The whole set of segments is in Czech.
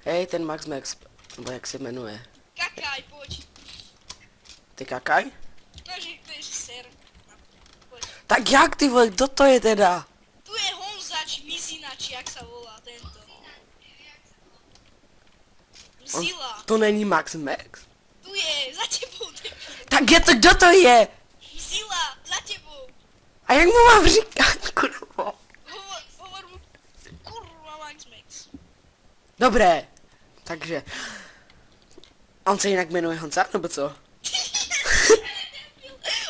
Hej, ten Max Max, nebo jak se jmenuje. Kakaj, pojď. Ty kakaj? No, že to je ser. No, pojď. Tak jak ty vole, kdo to je teda? Tu je Honzač, Mizinač, jak sa volá tento. Mzila. To není Max Max? Tu je, za tebou, debil. Tak je to, kdo to je? Mzila, za tebou. A jak mu mám říkat, kurvo? Hovor mu, kurva, Max Max. Dobré, takže... On se jinak jmenuje Honza, nebo co?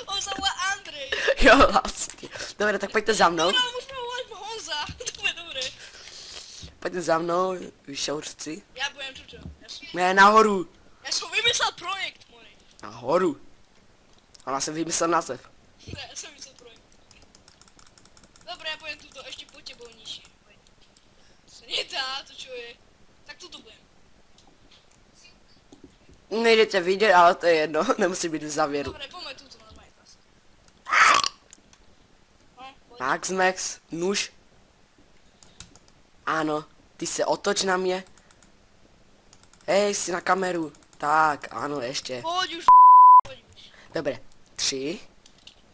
On sa volá Andrej. Jo, vlastně. Dobré, tak pojďte za mnou. No, můžeme ho volat Honza, to bude dobré. Pojďte za mnou, vyšouřci. Já budem tuto. Ne, nahoru. Já jsem vymyslel projekt, můj. Nahoru. Ona jsem vymyslel název. Ne, já jsem vymyslel projekt. Dobré, já budem tuto, ještě po tebou nižší. Se nedá, to čo je. Tak tuto budem. Nejdete vidět, ale to je jedno, nemusí být v závěru. Dobré, pojďme tuto normálně zase. No, pojď. Max Max, nůž. Ano, ty se otoč na mě. Hej, jsi na kameru. Tak, ano, ještě. Pojď už, pojď už. Dobré, 3,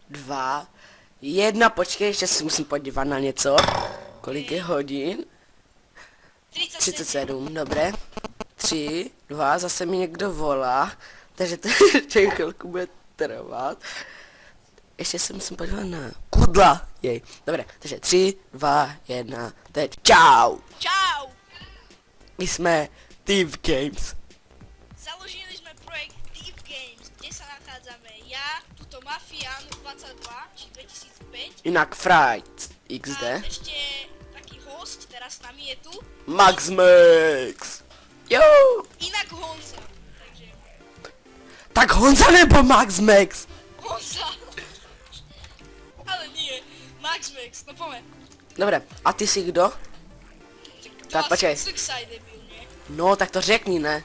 2, 1, počkej, ještě si musím podívat na něco. Kolik je hodin? 37, dobré. 3, 2, zase mi někdo volá, takže to ještě chvilku bude trvat. Ještě se musím podívat na kudla, jej. Dobré, takže 3, 2, 1, teď čau. Čau. My jsme Thief Games. Založili jsme projekt Thief Games, kde se nachádzame já, tuto Mafian 22, či 2005. Jinak Fright XD. A ještě taký host, teraz s nami je tu. Max Max. Jo. Inak Honza. Takže Tak Honza nebo Max Max? Honza. Ale nie, Max Max, no poďme. Dobré, a ty jsi kdo? Tak počkej. Sexside debil, nie? No, tak to řekni, ne?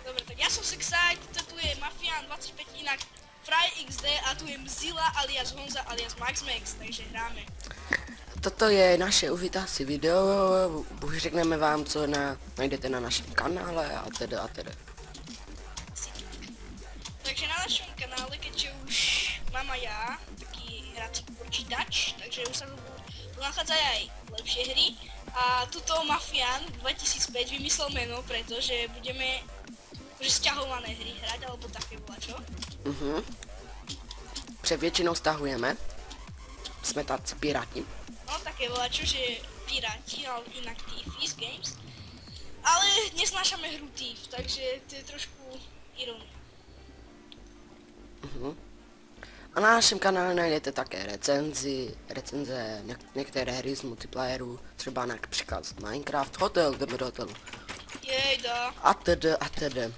Dobre, tak ja som Sexside, tu je Mafian 25, inak Fry XD a tu je Mzila alias Honza alias Max Max, takže hráme. Toto je naše uvítací video, už řekneme vám, co najdete na našem kanále a teda a teda. Takže na našom kanále, keďže už mám aj ja taký hrací počítač, takže už sa tu nachádzajú aj lepšie hry. A tuto Mafian 2005 vymyslel meno, pretože budeme sťahované hry hrať, alebo také volačo. Většinou stahujeme. Jsme tací piráti. No také volačo, že piráti, ale inak Thief Games. Ale nesnášame hru Thief, takže to je trošku ironie. A na našem kanále najdete také recenze některé hry z multiplayeru, třeba například Minecraft, Hotel, jdeme do hotelu. Jejda. A tedy a tedy.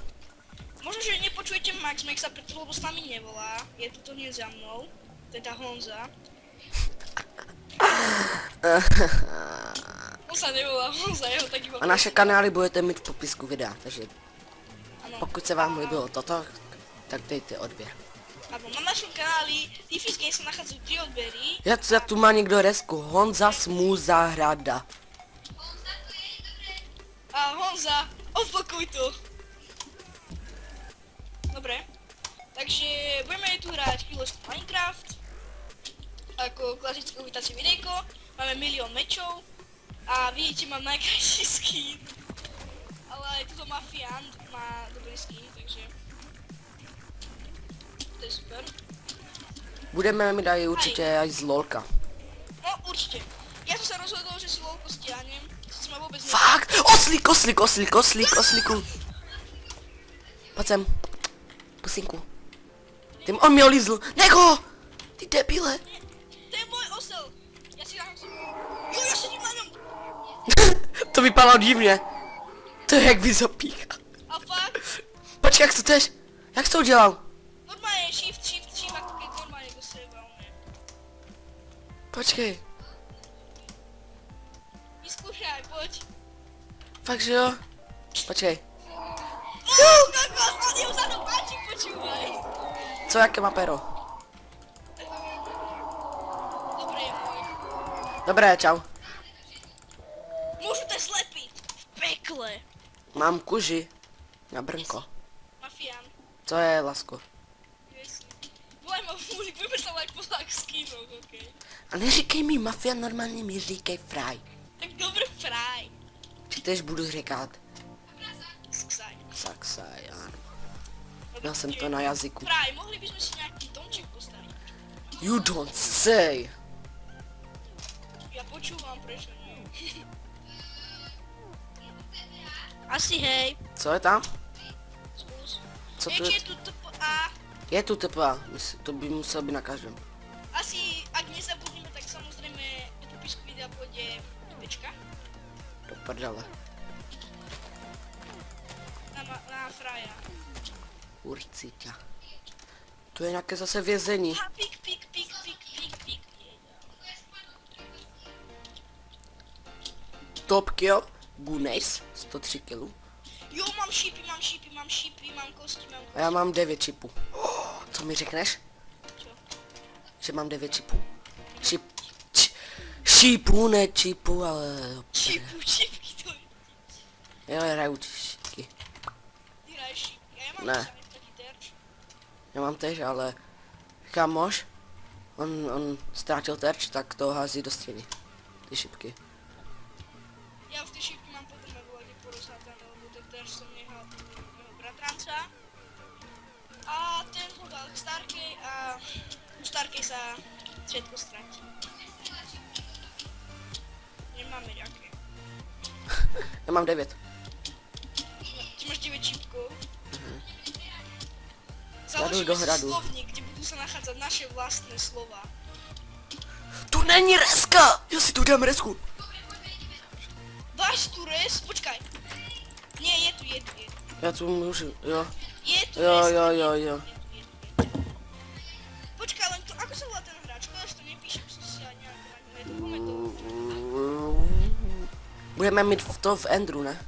Možno, že nepočujete Max Maxa, preto lebo s nami nevolá. Je tu to hneď za mnou. Teda Honza. On sa nevolá Honza, jeho tak iba... A naše kanály budete mít v popisku videa, takže Ano. pokud se vám líbilo toto, tak dejte odběr. Áno, na našom kanáli Thief Games sa nachádzajú 3 odbery. Já tu má někdo resku, Honza Smůza Hrada. A Honza, opakuj to. Dobre. Takže budeme tu hrať chvíľočku Minecraft. Ako klasické uvítacie videjko. Máme milión mečov. A vidíte, mám najkrajší skin. Ale aj tuto Mafian má dobrý skin, takže... To je super. Budeme mi dají určitě až z LOLka. No, určite. Ja som sa rozhodol, že si LOLko stiahnem. To ma vôbec Fakt! Oslíku! Pojď sem. Pusinku. Ty on mě olízl. Nego! Ty debile. To je môj osel. Ja si dám... Jo, ja sedím na ňom. To vypadalo divně. To je jak vyzopíka. A fakt? Počkej, jak to chceš? Jak jsi to udělal? Normálne shift, ako keď normálne do seba, ne? Počkej. Vyskúšaj, poď. Fakt, že jo? Počkej. Kokos, on je vzadu, páči, počúvaj. Co, jaké má pero? Dobre je môj. Dobré, čau. Môžu te slepiť v pekle. Mám kuži. Na brnko. Mafián. Co je, lasko? Jasně. Volaj mafuli, budeme se volať poláksky, no, okej. A neříkej mi mafia, normálně mi říkej fry. Tak dobrý fraj. Či tež budu říkat Skzaj. saksaj, ano. Měl jsem to na jazyku. Fraj, mohli bychom si nějaký domček postavit. You don't say. Já počúvam, prečo nie. Asi hej. Co je tam? Skús. Co Vieš, tu je? je tu TPA. Je tu teplá. To by muselo být na každém. Asi, ak nezabudneme, tak samozrejme do popisku videa pôjde tečka. Do prdele. Na fraja. Určitě. Tu je nějaké zase vězení. A pik. Top kill. Gunners. 103 kg. Jo, mám šípy, mám kosti, mám kosti. A já mám 9 čipů. Oh, co mi řekneš? Čo? Že mám 9 čipů. Šípů, ne čipů, ale... Šípky to je. Jo, hraju šípky. Ty hraješ šípky, a ja mám Ne. samý taký terč. Já mám tež, ale... Kamoš, on ztrátil terč, tak to hází do stěny. Ty šipky. Ja už tie šípky mám potom kde porozhádané, lebo ten terč som nechal u mého bratranca. A ten ho dal k Starkej a u Starkej sa všetko stratí. Nemáme nejaké. Já mám 9. Ty máš 9 šípkov. Já jdu do Založíme si hradu. slovník, kde budú sa nachádzať naše vlastné slova. Tu není reska! Já si tu dám resku. Dáš tu res? Počkaj. Nie, je tu. Já tu můžu, jo. Je tu Jo, res. jo. Je tu. Počkaj, len to, ako sa volá ten hráč? Škoda, že to nepíšem, som si aj nejak nedokumentoval. Budeme mít to v Endru, ne?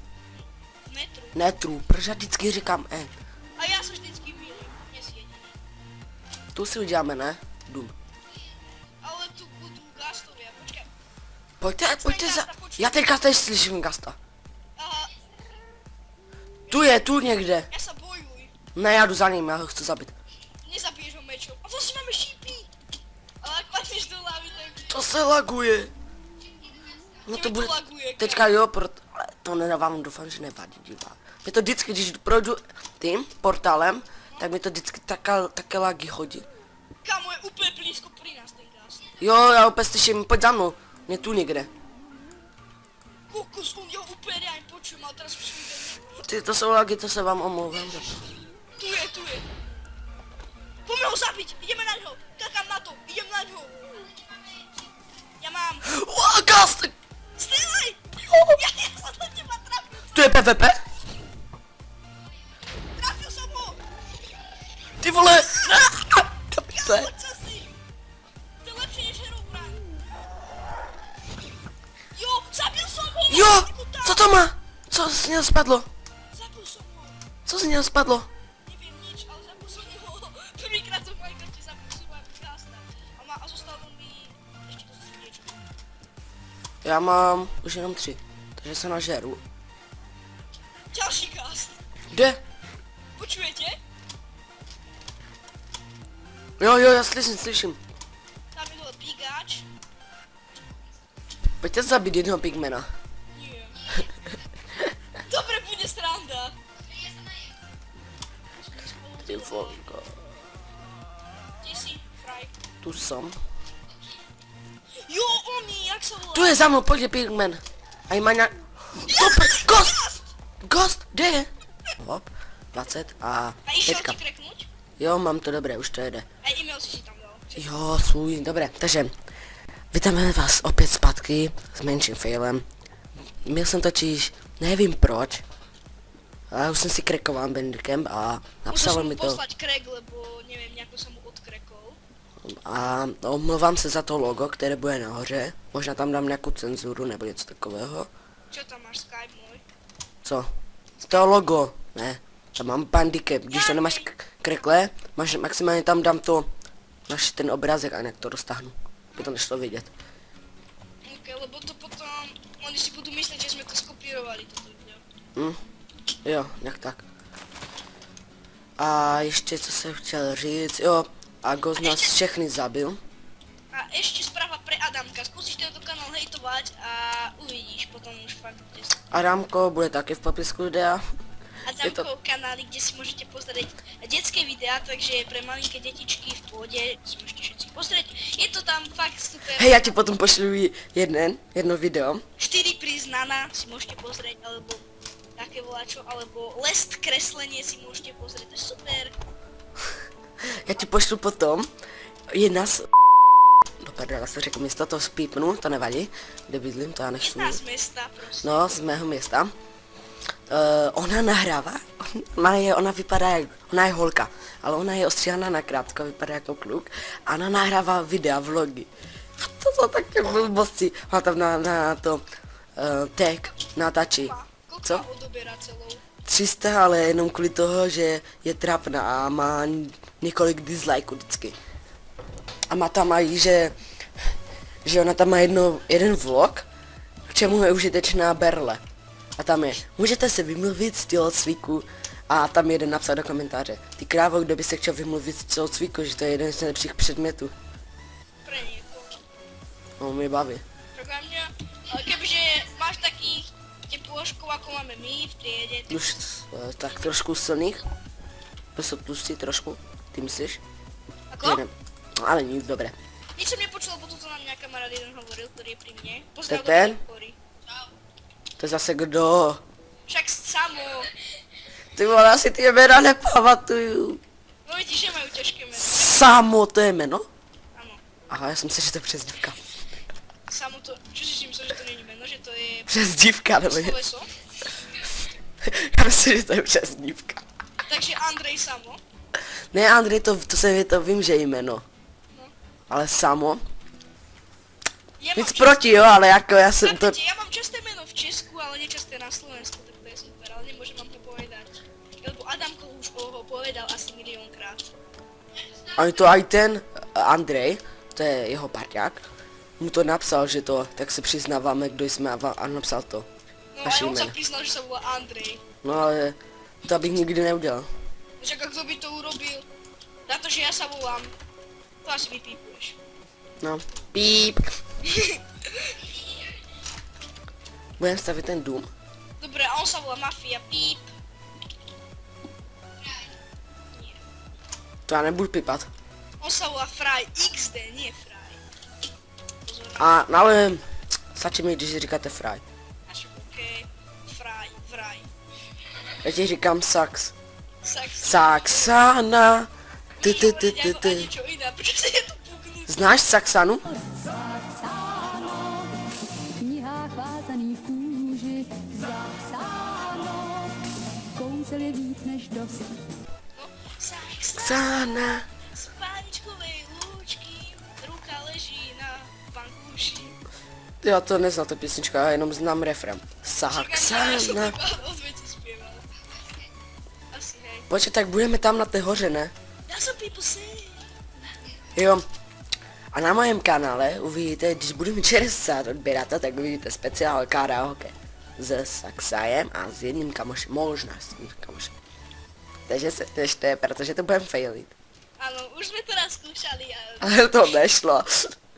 Netru. Netru, protože já vždycky říkám End. A ja sa vždycky milím, dnes jediný. Tu si uděláme, ne? Dům. Ale tu budú gastovia, počkaj. Pojďte za... Já teďka teď slyším Gasta. Aha, Tu někde. ja sa bojuj. Ne, já jdu za ním, já ho chci zabít. Nezabiješ ho mečom. A zase máme šípy. Ale ak padneš do hlavy, tak... To se laguje. No to Tebe bude... laguje, kámo. Teďka jo, ale to nedávám, doufám, že nevadí divá. Mě to vždycky, když projdu tím portálem, tak mi to vždycky také lagy chodí. Kámo, je úplne blízko pri nás ten gast. Jo, já opět slyším, pojď za mnou. Mě tu někde. Kokos, on jeho úplne reálne počujem, ale teraz už som ide. Ty, to jsou lagy, to se vám omlouvám za to. Tu je. Poďme ho zabiť, ideme na ňo. Kakám na to, idem na ňo. Ja mám. Gast! Strelaj! Ja som do teba trafil. Tu je PvP? Trafil som ho. Ty vole! To Ja čo si? To je lepšie než Herobrine. Jo, zabil som ho. Jo! Co to má? Co z něho spadlo? Zabil som ho. Co z něho spadlo? Neviem nič, ale zabil som ho. Prvýkrát som v Minecrafte zabil svojho gasta. A zostalo mi ešte to srdiečko. Já mám už jenom 3, takže se nažeru. Ďalší gast. Kde? Počujete? Jo, já slyším. Tam je dole Pigač. Pojďte zabít jednoho pigmena. Nie. Dobre, bude sranda. Ty volko. Kde si, fraj? Tu jsem. Jo, oni, jak sa volá? Tu je za mnou, pojď pigmen. A má nějak... Ghost! Ghost, kde je? Hop, 20 a A išiel teďka. ti kreknúť? Jo, mám to dobré, už to jede. A e-mail si tam dal. Jo, svůj, dobré, takže vítáme vás opět zpátky s menším failem. Měl jsem totiž, nevím proč, ale už jsem si krekoval Bandicamp a napsalo Musel mi som mu to. poslať krek, lebo neviem, nejako som mu odkrekol. A omlouvám se za to logo, které bude nahoře. Možná tam dám nějakou cenzuru nebo něco takového. Čo tam máš, Skype môj? Co? To logo, ne. Tam mám Bandicamp, když to nemáš krekle, máš maximálně tam dám to, máš ten obrázek a nějak to roztáhnu. By to nešlo vidět. Ok, lebo to potom, oni si budú mysleť, že sme to skopírovali, toto video. Hm? Jo, nějak tak. A ještě co jsem chtěl říct, jo, a Ghost nás všechny zabil. A ještě zpráva pre Adamka. Zkusíš tento kanál hejtovat a uvidíš potom už fakt, kde jsou. Aramko bude taky v popisku videa. Adamko kanály, kde si můžete pozrieť dětské videa, takže pre malinké detičky v pohodě si můžete všetci pozrieť. Je to tam fakt super. Hej, já ti potom pošlu jedno video. 4 priznana si môžete pozrieť, alebo také voláčo, alebo lest kreslenie si môžete pozrieť, to je super. Já ti pošlu potom jedna z... No pardon, já jsem řekl město, to spípnu, to nevadí. Kde bydlím, to já nechci. Jedna z mesta prostě. No, z mého města. Ona nahrává, ona vypadá jak, ona je holka, ale ona je ostříhaná na krátko, vypadá jako kluk. A ona nahrává videa, vlogy. A to jsou také blbosti. Má tam na to tag, natáčí. Koľko Co? má odobera celou? 300, ale jenom kvůli toho, že je trapná a má několik dislikeů vždycky. A má tam i, že ona tam má jeden vlog, k čemu je užitečná berle. A tam je, můžete se vymluvit z tělocviku a tam jeden napsal do komentáře. Ty krávo, kdo by se chtěl vymluvit z tělocviku, že to je jeden z nejlepších předmětů. Pre niekoho. No, mě baví. Pre mňa, ale kebyže máš takých teploškov, ako máme my v triede, tak Už tak trošku silných. To jsou tlustí trošku, ty myslíš? ako? Jeden. No, ale nic, dobré. Nič som nepočul, bo toto na mňa kamarát jeden hovoril, ktorý je pri mne. To je Pozdrav do ten? Kory. To je zase kdo? Však samo. Ty vole, asi ty jména nepamatuju. No vidíš, že majú ťažké meno. Samo, to je jméno? Áno. Aha, já jsem si, že to je přezdívka. Samo to, čo si myslel, že to není meno, že to je Přezdívka, nebo něco. sloveso. Já myslím, že to je přezdívka. Takže Andrej Samo. Ne, Andrej, to vím, že je jméno. No. Ale Samo? Ja Nic mám proti, jo, ale jako já jsem to... ja mám časté meno v Česku, ale nečasté na Slovensku, tak to je super, ale nemôžem vám ho povedať. Lebo Adamko už ho povedal asi miliónkrát. A to aj ten Andrej, to je jeho parťák, mu to napsal, že to, tak se přiznáváme, kdo jsme a napsal to. No Naše a on sa jméno. priznal, že sa volá Andrej. No ale to bych nikdy neudělal. Však a kto by to urobil? Na to, že ja sa volám, to asi vypípuješ. No, píp. Budeme stavit ten dům. Dobre, a on sa volá Mafia, píp. Nie. To já nebudu pípat. On sa volá Fry XD, nie Fry. Pozor, Ale stačí mi, když říkáte fry. našak okej. Fry, Fry. Já ti říkám sax. Sax. Saxana. Ty. A niečo iné, prečo sa je to puknúť? Znáš Saxanu? Zapsáno v knihách vázaný v kůži, zapsáno, kousel je víc než dost. No, Sax. Saxana. Z paničkovej lúčky, ruka leží na bankúši. Já to neznám, to písnička, já jenom znám refrém. Saxana. Ozvěci zpěval. Asi hej. Počkej, tak budeme tam na té hoře, ne? That's what people say. Jo. A na mém kanále uvidíte, když budu mít 60 odběratel, tak uvidíte speciál karaoke s Saxajem a s jedním kamošem, možná s jedním kamošem. Takže se těšte, protože to budeme failit. Ano, už jsme to raz zkoušeli a Ale to nešlo.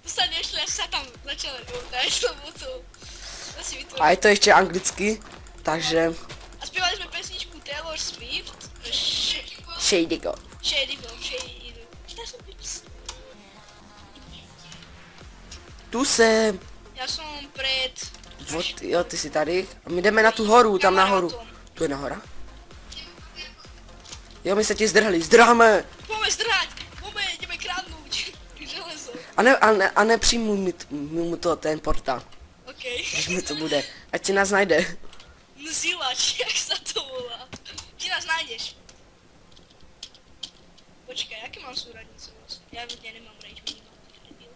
to se nešlo, až se tam začali moutať, lebo to si A vytvořili. je to ještě anglicky, takže A zpívali jsme pesničku Taylor Swift, Shady Go. Shady Go, Shady Go. That's what people say. Tu jsem. Já jsem před Jo, ty jsi tady. A my jdeme na tu horu, tam nahoru. Tu je nahora? Jo, my se ti zdrháme. Pojďme zdrhať, pojďme, jdeme krádnout železo. A ne přijmu mu to ten portál, OK. když mi to bude. Ať si nás najde. Zilač, jak se to volá. Ty nás najdeš. Počkej, jaký mám súradnicu vlastně? Já hodně nemám rage minimum.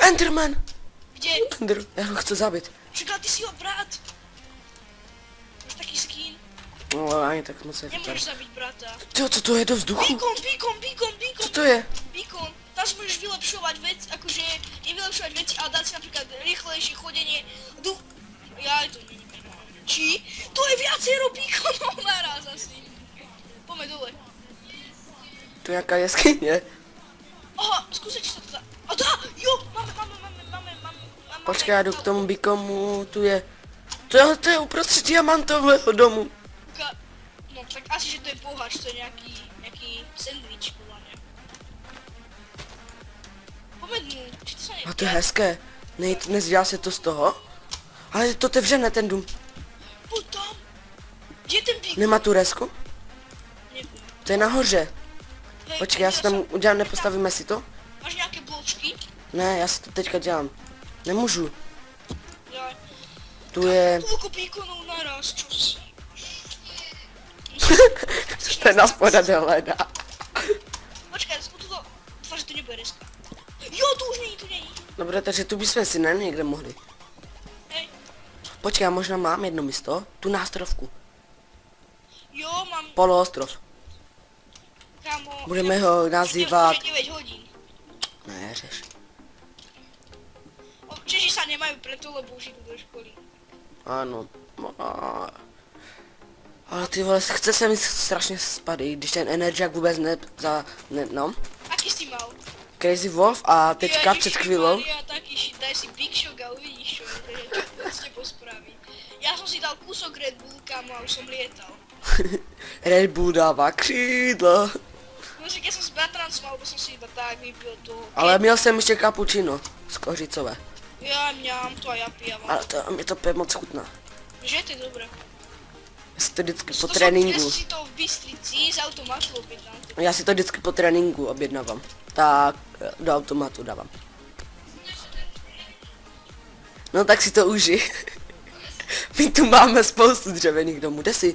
Enderman! Kde? Ender, já ho chci zabít. Čeká, ty si ho brat. Máš taký skin. No, ale ani tak moc Nemůžeš nevypadá. zabít brata. Co to je do vzduchu? Beacon. Co to je? Beacon. Tam si môžeš vylepšovať vec, akože nevylepšovať veci, ale dať si napríklad rýchlejšie chodenie. Ja to není. Či? To je viacero beaconov naraz asi. Poďme dole. Tu nějaká jeskyně. Aha, skúsiť sa to dá. A dá! Jo, máme. Počkej, já jdu k tomu bikomu, tu je. To je uprostřed diamantového domu. No tak asi, že to je poháč, to je nejaký sandwich, podľa mňa. Poďme dnu, či to sa A to je hezké. Nezdělá se to z toho? Ale je to otevřené ten dům. Poď tam! Kde je ten beacon? Nemá tu resku? Neviem. To je nahoře. Hej, Počkej, já si tam udělám, nepostavíme si to? Máš nejaké bločky? Ne, já si to teďka dělám. Nemůžu. Jaj. Tu je... Koľko beaconov naraz, čo si? Ten nás podade hledá. Počkaj, tuto... Dúfam, že to nebude reska. Jo, tu už není. Dobré, takže tu bychom si ne někde mohli. Hej. Počkej, já možná mám jedno místo. Tu na ostrovku. Jo, mám... Poloostrov. Kámo... Budeme ho nazývat... Už je 9 hodín. Ne, řeš. Češi sa nemajú preto, lebo už idú do školy. Ano. Ale ty vole, chce se mi strašně spát, i když ten Energiak vůbec no. Aký si mal? Crazy Wolf a teďka před chvíľou. Ja taký shit, daj si Big Shock a uvidíš, čo s tebou spraví. Ja som si dal kúsok Red Bull, kámo, a už som lietal. Red Bull dává křídlo. No si keď som s bratrancom, alebo som si iba tak vypil to. Ale měl jsem ještě kapučino z kořicové. Ja mňam to a ja pijavam. Ale to, mě to pije moc chutná. Že to je dobré. Já si to vždycky po Ja tréninku. som si to v Bystrici z automatu objednal. Já si to vždycky po tréninku objednávám. Tak do automatu dávám. No tak si to uži. My tu máme spoustu dřevěných domů. Kde jsi?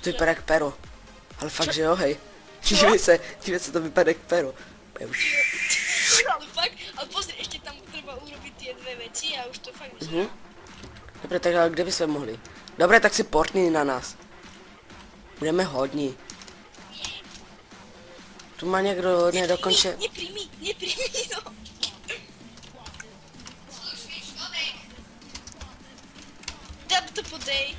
To vypadá jak pero. Ale fakt, že jo, hej. Dívej se, to vypadá jak pero. Ale fakt, ale pozri, ešte tam treba urobiť tie dve veci a už to fakt vyzerá. Dobré, tak ale kde bychom mohli? Dobré, tak si portni na nás. Budeme hodní. Tu má někdo nedokonče... Nepríjmi, no. Dám to podej.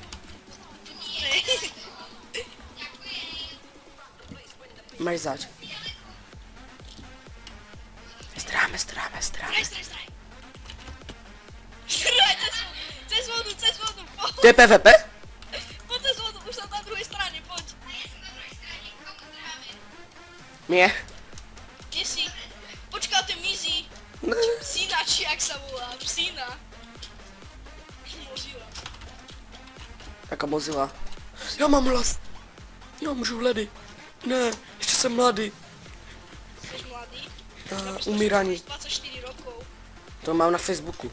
Máš zač. Stráme. Straj. Cez vodu, poď. To je PvP? Poď cez vodu, už som na druhej strane, poď. Mě. Kde si? Počkaj, to je Mizi. Ne. Psína, či jak sa volá, psína. Mozila. Jaká mozila. Já mám hlas. Já můžu hledy. Ne, ještě jsem mladý. Jsi mladý? Umírání. 24 rokov. To mám na Facebooku.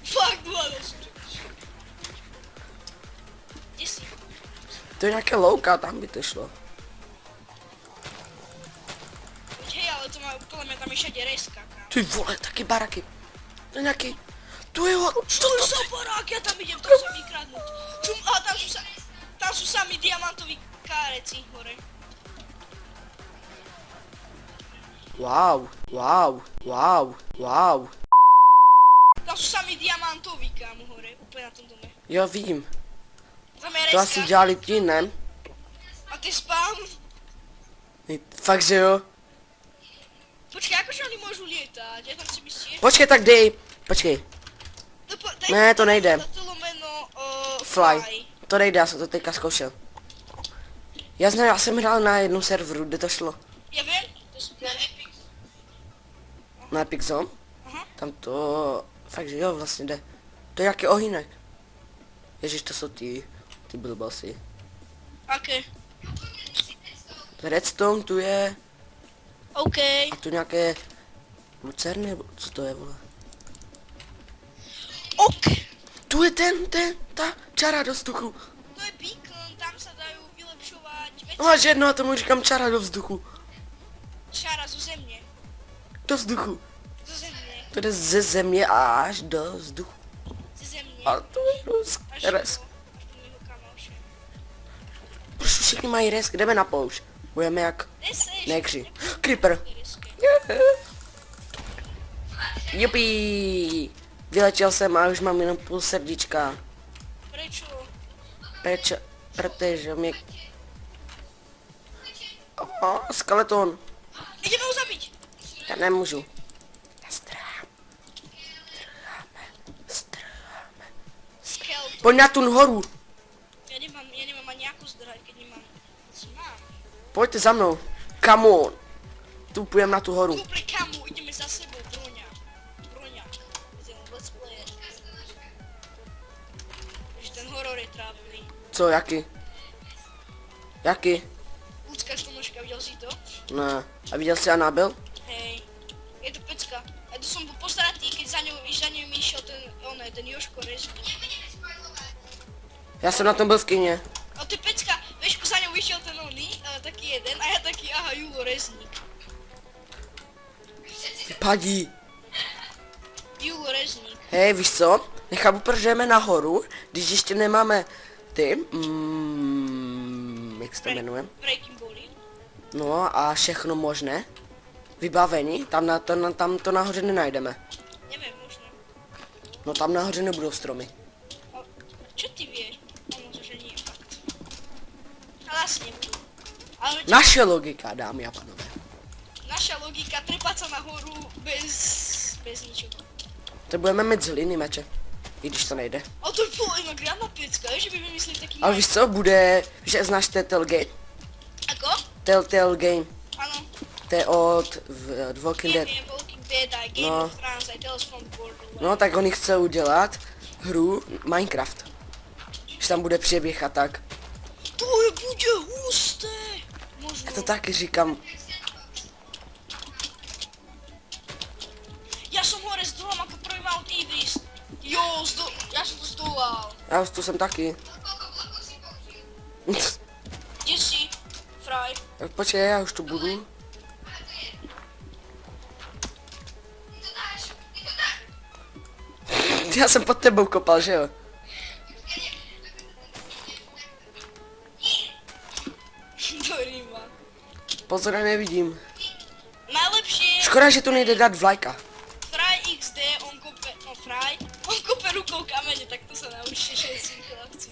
Fakt, mladý. Kde si? To je nějaké louka, tam by to šlo. Hej, ale to má, podľa mňa tam je všade reska, kámo. Ty vole, taky baraky. To je nějaký... Tu je ho... Čo je za barák? Ja tam idem, to sa vykradnúť. A tam sú sami diamantoví káreci hore. Wow. Tam sú sami diamantoví, kámo, hore, úplne na tom dome. Jo, vím. Tam je To reska. asi dělali ti, ne? A ty spám. Fakt, že jo? Počkej, akože oni môžu lietať? Ja tam chcem ísť tiež. Počkej, tak dej. Počkej. Daj- Ne, to nejde. To lomeno Fly. To nejde, já jsem to teďka zkoušel. Já jsem hrál na jednom serveru, kde to šlo. Ja viem, to sú na Epic. Na Epic Zone. Aha. Tam to... Fakt, že jo, vlastně jde. To je jaký ohýnek. Ježiš, to jsou ty blbosy. Aké? Redstone tu je. OK. A tu nějaké... Lucerny, nebo co to je, vole? OK. Tu je ta čara do vzduchu. To je beacon, tam sa dajú vylepšovať veci. No a že jedno, a tomu říkám čara do vzduchu. Čara zo země. Do vzduchu. Zo země. To jde ze země až do vzduchu. Ze země. A to je Až po mého kamoše. Proč všichni mají resk? Jdeme na poušť. Budeme jak Neseš. negři. Creeper. Nereské. Jupi. Vyletěl jsem a už mám jenom půl srdíčka. Prečo? protože mě... Skeleton. Jdeme ho zabít. Já nemůžu. Já strháme. Skeleton. Pojď na tu horu. Já nemám ani nějakou zdroj, keď nemám. Co mám? Pojďte za mnou. Come on. Tu půjdem na tu horu. Dobrý kamu, ideme za sebou, Broňa. Let's play it. Takže ten horor je trávný. Co, jaký? Jaký? Ľudská slonožka, viděl jsi to? Ne. A viděl jsi Anabel? Hej, je to pecka. A to som bol postaratý, keď za ňou mi išiel ten Joško rezný. Já jsem na tom byl v kině. A to je pecka, vieš, za ňou vyšiel ten taký jeden a ja taký, aha, Julo rezník. Vypadí. Julo rezník. Hej, víš co? Nechápu, proč jdeme nahoru, když ještě nemáme ty, jak se to jmenuje? Breaking Bally. No a všechno možné. Vybavení, tam to nahoře nenajdeme. Neviem, možno. No tam nahoře nebudou stromy. A čo ty vieš? Ono, že nie, fakt. Ale asi nebudú. Ale Naše logika, dámy a panové. naša logika, trepať sa nahoru bez ničoho. To budeme mít z hliny meče. I když to nejde. A to by bolo inak riadna pecka, že by vymysleli taký... Ale víš co, bude, že znáš Telltale Game? Ako? Telltale Game. Áno. To je od Walking Dead. Neviem, Walking Dead, aj Game No. of Thrones, aj Tales from the Borderlands. No tak oni chcou udělat hru Minecraft. Že tam bude přeběh a tak. To je bude husté. Možno. Já to taky říkám. Ja som hore s druhom ako prvý Mount Everest. Jo, ja som to zdolal. Já tu jsem taky. Kde si? Fraj. Tak počkej, já už tu budu. Já jsem pod tebou kopal, že jo? To rýma. Pozor, já nevidím. Najlepšie je Škoda, že tu nejde dát vlajka. Fraj XD, on kope, no Fraj, on kope rukou kamene, tak to sa naučíte všetci chlapci,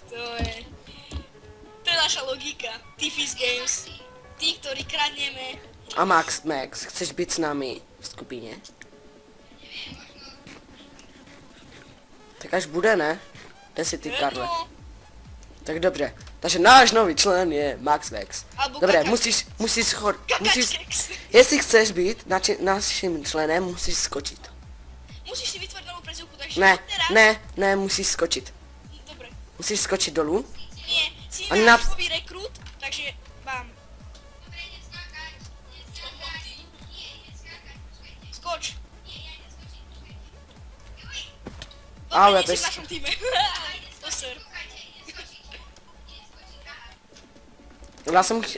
to je naša logika, Tifis Games. Tí, ktorí kradneme, A Max, chceš být s námi v skupině? Tak až bude, ne? Kde jsi ty, Karle? jedno, Tak dobře. Takže náš nový člen je Max Vex. Alebo Dobré, Kaka. musíš Kakačkex. jestli chceš být naším členem, musíš skočit. Musíš si vytvoriť novú prezivku, takže Ne, teraz... ne, musíš skočit. Dobre, Musíš skočit dolů. nie, si A náš nový rekrút, takže vám. Skoč. Ale Dobre, nie si bez- v našom týme. To ser.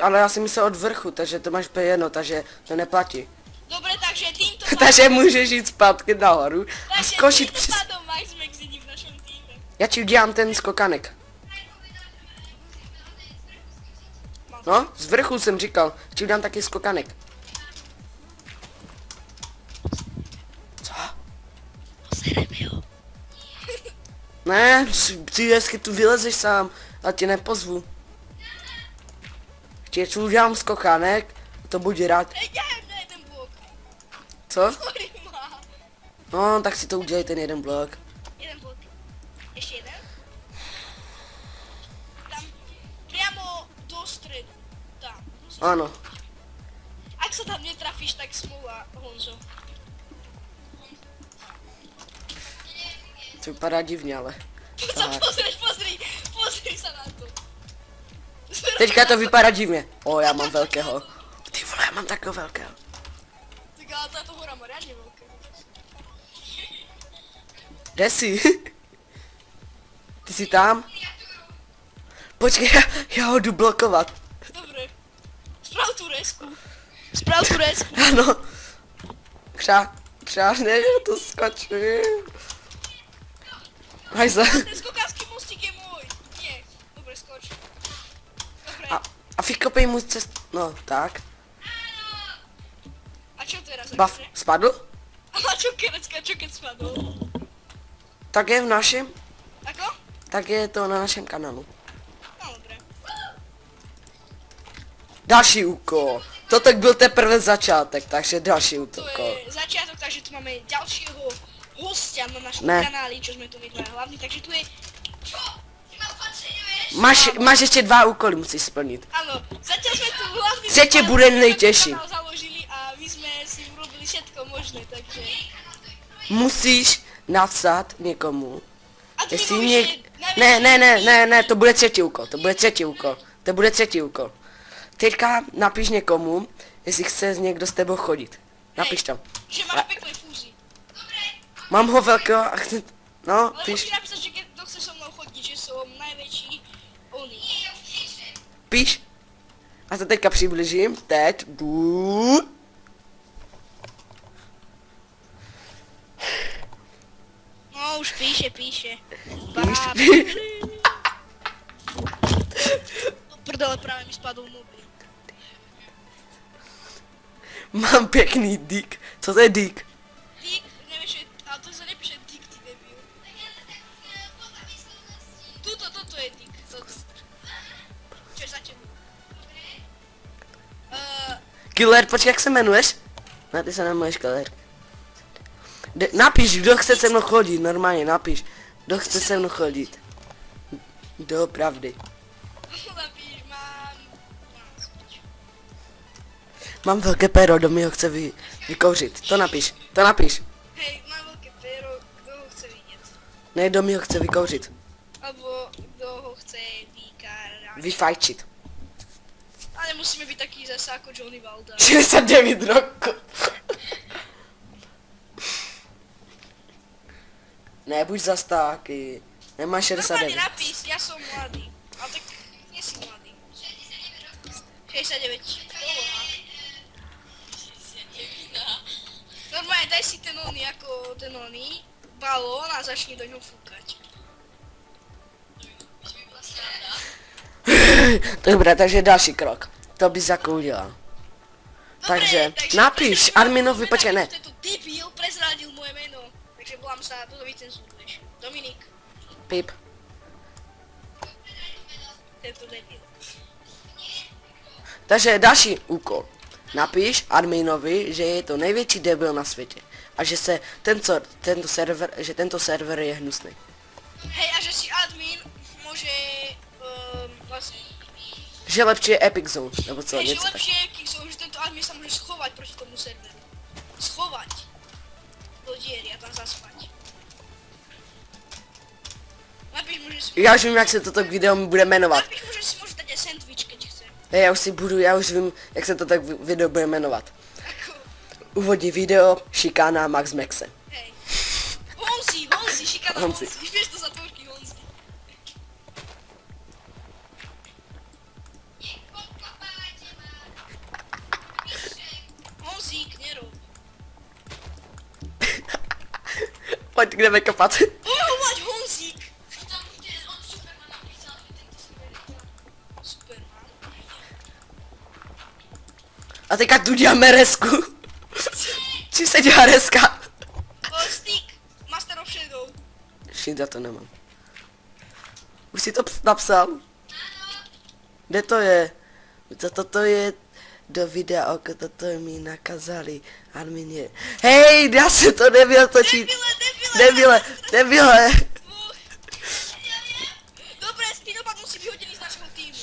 Ale já jsem myslel od vrchu, takže to máš úplně jedno, takže to neplatí. Dobre, takže týmto Takže můžeš jít zpátky nahoru a takže skočit týmto přes... pádom Max Max není v našom týme. Já ti udělám ten skokanek. No, z vrchu jsem říkal, ti udělám taky skokanek. Co? Posereme ho. Ne, ty hezky tu vylezeš sám, a tě nepozvu. Ti udělám skokanek, to buď rád. Já jem na jeden blok. Co? Sorry, má. No, tak si to udělej ten jeden blok. Jeden blok. Ještě jeden. Tam priamo do středu. Tam. Ano. Ak sa tam netrafíš, tak smůla, Honzo. To vypadá divně, ale. Poď sa pozri sa na to. Teďka to vypadá divně. O, já mám velkého. Ty vole, já mám takového velkého. Tak ale táto hora má reálne veľké. Kde jsi? Ty jsi tam? Počkej, já ho jdu blokovat. Dobre. Sprav tú resku. Sprav tú resku. Ano. Křář, nevím, to skočím. Hajza. Ten skokářský mostík je môj. Nie. Dobre, skoč. Dobre. A vykopej mu cest... No, tak. A čo teraz? Buff, akože? spadl? A čo keď spadol? Tak je v našem? Ako? Tak je to na našem kanálu. Další úkol. Toto byl teprve začátek, takže další To úkol. je začiatok, takže tu máme ďalšieho hostia na našom Ne. kanáli, čo sme tu my dva hlavní, takže tu je... Čo? Ty ma podceňuješ? Máš ještě 2 úkoly, musíš splnit. Áno, zatiaľ sme tu hlavní... Třetí bude nejtěžší. kanál založili a my sme si urobili všetko možné, takže... Musíš napsat někomu. Jestli Adminovi, něk... že najväčší- Ne, to bude třetí úkol, to bude třetí úkol. Teďka napiš někomu, jestli chce někdo s tebou chodit. Napiš tam. Že máš pekné fúzy. Mám ho velkého a chci... No, Ale píš, musíš napísať, že keď kto chce so mnou chodiť, že som najväčší oný. píš. A to teďka přiblížím, teď jdu. No už píše. Píš. Prdele, práve mi spadol mobil. Mám pěkný dík. Co to je dík? Dick, nevieš, že... Ale to sa nepíše Dick, ty debil. Toto je Dick. Čo je za tebou? Killer, počkej, jak se jmenuješ? Ne, ty se nejmenuješ Killer. Napiš, kdo chce se mnou chodit, normálně napiš. Kdo chce se mnou chodit. Doopravdy. Napíš, mám... Mám velké péro, kdo mi ho chce vykouřit. To napiš, to napiš. Hej, mám veľké péro, kto ho chce vidieť? Ne, kdo mi ho chce vykouřit. Alebo kto ho chce vykárať? Vyfajčit. Ale musíme byť taký zase ako Johnny Valda. 69 roku. Ne, buď zas taky. Nemáš Normálne 69. napís, ja som mladý. Ale tak nie si mladý. 69. Normálne daj si ten oný ako ten oný balón a začni do ňoho fúkať. Dobré, takže další krok. To bys jako udělal. Takže napiš Arminovi, počkej, ne. Tento debil prezradil moje meno. Takže volám sa, toto vycenzuruješ. Dominik, Pip. tento debil. Takže další úkol. Napiš Arminovi, že je to největší debil na světě. A že se tento server je hnusný. Hej, a že si admin môže vlastne... Že lepší je Epic Zone, nebo co, Hej, že něco tak. lepšie je, keď som, že tento admin sa môže schovať proti tomu serveru. Schovať. Do diery a tam zaspať. Napíš mu, že si... Já už vím, jak se toto video bude jmenovat. Napíš mu, že si môže dať aj sandwich, keď chce. Hej, já už vím, jak se to tak video bude jmenovat. Ako... Úvodní video, šikána Max Maxe. Hej. Honzi, šikana Honzi. Honzi. Vieš to za tvorky Honzi. Honzík, nerob. Pojď, jdeme kopat. Budeme mať Honzík. Superman. A teďka tu děláme resku. Či se dělá reska? Stick. Master of Shadow. Shit, já to nemám. Už si to napsal? Kde to je? Toto je do videa, toto mi nakazali. Admin je... Hej, já se to neměl točit. Debile. Dobre, Spinopat musí vyhodený z našeho týmu.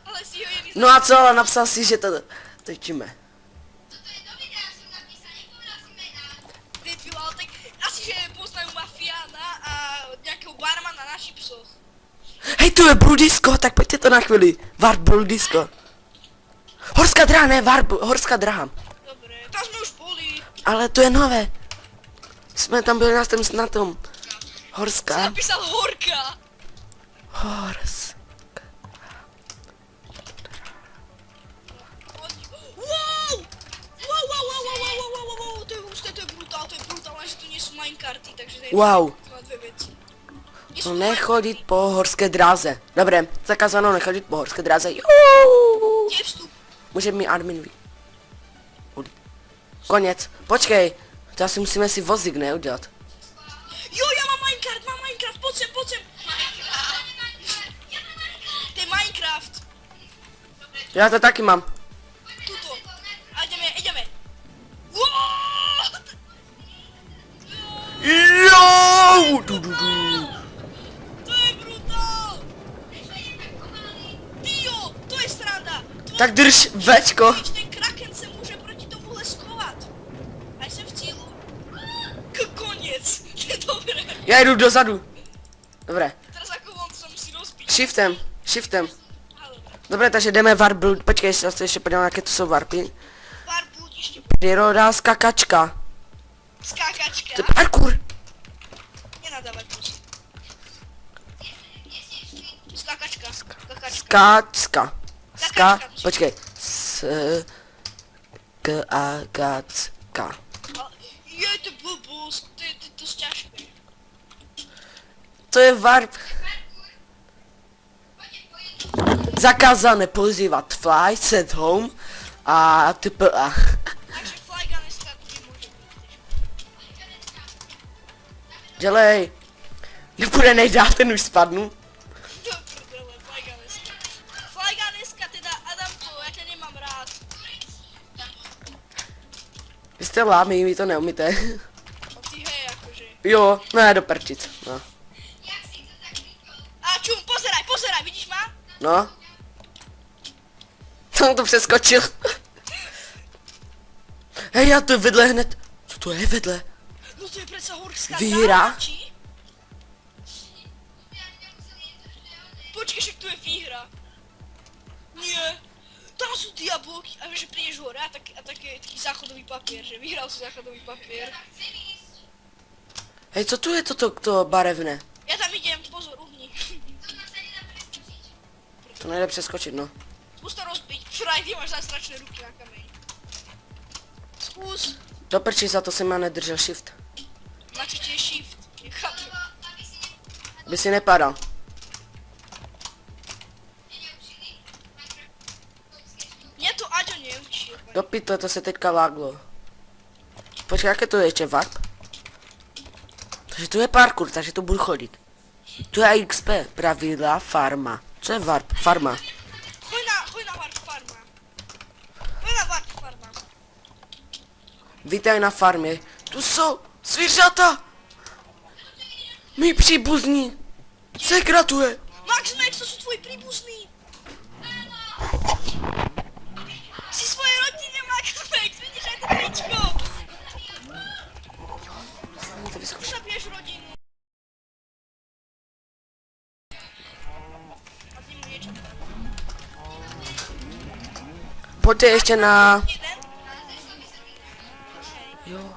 Ale si ho je No a co, ale napsal si, že to točíme. debil, ale tak asi, že poznajú mafiána a nejakého barmana na Chipsoch. Hej, tu je Brudisko, tak pojďte to na chvíli. Warp Brudisko. Horská dráha, ne, Horská dráha. Dobre, tam sme už boli. Ale to je nové. Jsme tam byli na tom. Si Horská. napísal Horka. Hors. Wow! Wow, to je husté, to je brutál, že to nie sú minecarty, takže nejde Wow. na dve veci. Nie To sú nechodit po horské dráze. Dobré, zakázáno nechodit po horské dráze. Juuu. Kde je vstup? Může mi admin Konec. Počkej. To asi musíme si vozík, ne, udělat. Jo, ja mám Minecraft, poď sem. To je Minecraft. Já to taky mám. Tuto. A ideme. What? Jo! To je brutál. Tío, to je sranda. Tak drž, Včko. Ten kraken se může proti tomuhle schovat. A jsem v cílu. Konec. To je dobré. Já jdu dozadu. Dobré. Teraz jako on se musí rozbít. Shiftem. Ale Dobré, takže jdeme warp blood. Počkej, já se ještě podívám, jaké to jsou warpy. pár ještě Příroda skakačka. skákačka. To je parkour. Nenadávaj prostě. Skákačka. Skácka. Skakačka. Počkej. K-a-g-c-k. Je to blbost, to je to těžké. To je warp. Zakázané používat fly, set home a tpa. Takže flygun je snad nemůže být. Dělej. Nebude nejdál, ten už spadnu. Do prdele, flyganiska. Flyganiska teda, Adamko, já tě nemám rád. Vy jste lámy, vy to neumíte. A ty hej, jakože. Jo, ne, do prčic. No. A čum, pozeraj, vidíš má? No. Jsem to přeskočil. Hej, já to je vedle hned. Co to je vedle? No to je přece horská Výhra? závačí. Počkej, že tu je výhra. Nie. Tam jsou ty jablky a že přijdeš hore a tak je taký záchodový papír, že vyhrál si záchodový papír. Hej, co tu je to barevné? Já tam idem, pozor, uhni. To nejde přeskočit, no. Zkus to rozbít, Šuraj, ty máš zázračné ruky na kameň. Zkus, Do prči, za to jsem má nedržel shift. na co ti je shift, nechápu. By si nepadal. Mě to Aďo neučil. Do pytle, to se teďka láglo. Počkej, jaké to je ještě warp? Takže tu je parkour, takže tu budu chodit. Tu je XP, pravidla, farma. Co je warp? Farma. Hoj na Warp Farma. Hoj na Warp Farma. Vítej na farmě. Tu jsou zvířata. Mí příbuzní. Se gratuje. Max, to jsou tvoji příbuzní. Jsi svoje rodině, Max, vidíš, jak to tričko. Už nabiješ rodinu. A ty mu něčem. Pojďte ještě na... Jeden? Jo.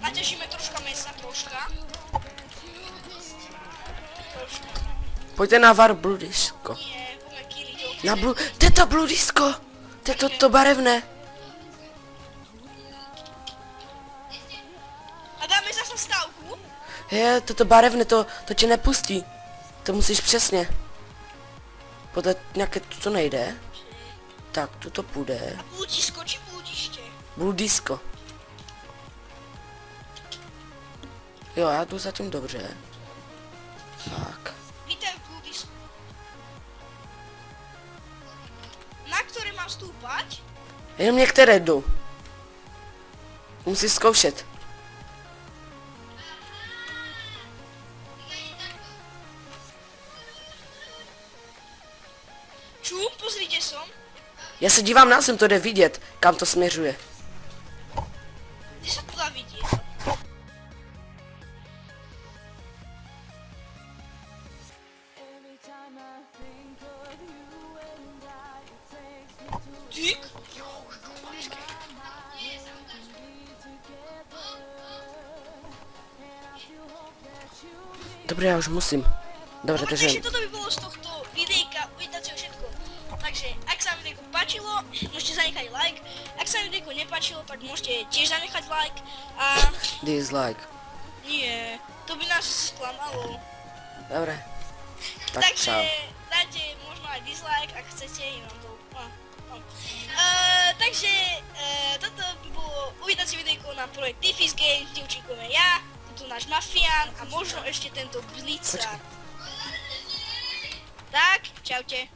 Natěžíme troška mesa, troška. Pojďte na warp bludisko. Je, budeme kýlit, Na blu... To je to bludisko. To je to barevné. A dáme zase stávku? Je, toto barevné, to tě nepustí. To musíš přesně. Podle nějaké, to nejde. Tak, tu to půjde. A bludisko či bludiště? Bludisko. Jo, já jdu zatím dobře. Tak. Víte v bludisku. Na který mám stoupat? Jenom některé jdou. Musíš zkoušet. Čum, pozrite som. Já se dívám na zem, to jde vidět, kam to směřuje. Kde sa to dá vidieť? Tyk? Dobré, já už musím. Dobře, takže... Takže toto by bolo z tohto videjka, uvítajte všetko. Takže, ak sa vám videjko páčilo, môžete zanechať like. Ak sa vám videjko nepáčilo, tak môžete tiež zanechať like. A Dislike. nie, to by nás sklamalo. Dobré. Tak Takže čau. dajte možno aj dislike, ak chcete, jenom to... No. Takže toto by bolo uvítacie videjko na projekt Tifis Games, kde učíkujeme ja, tuto náš mafián a možno ešte tento Blitzar. Tak, čaute.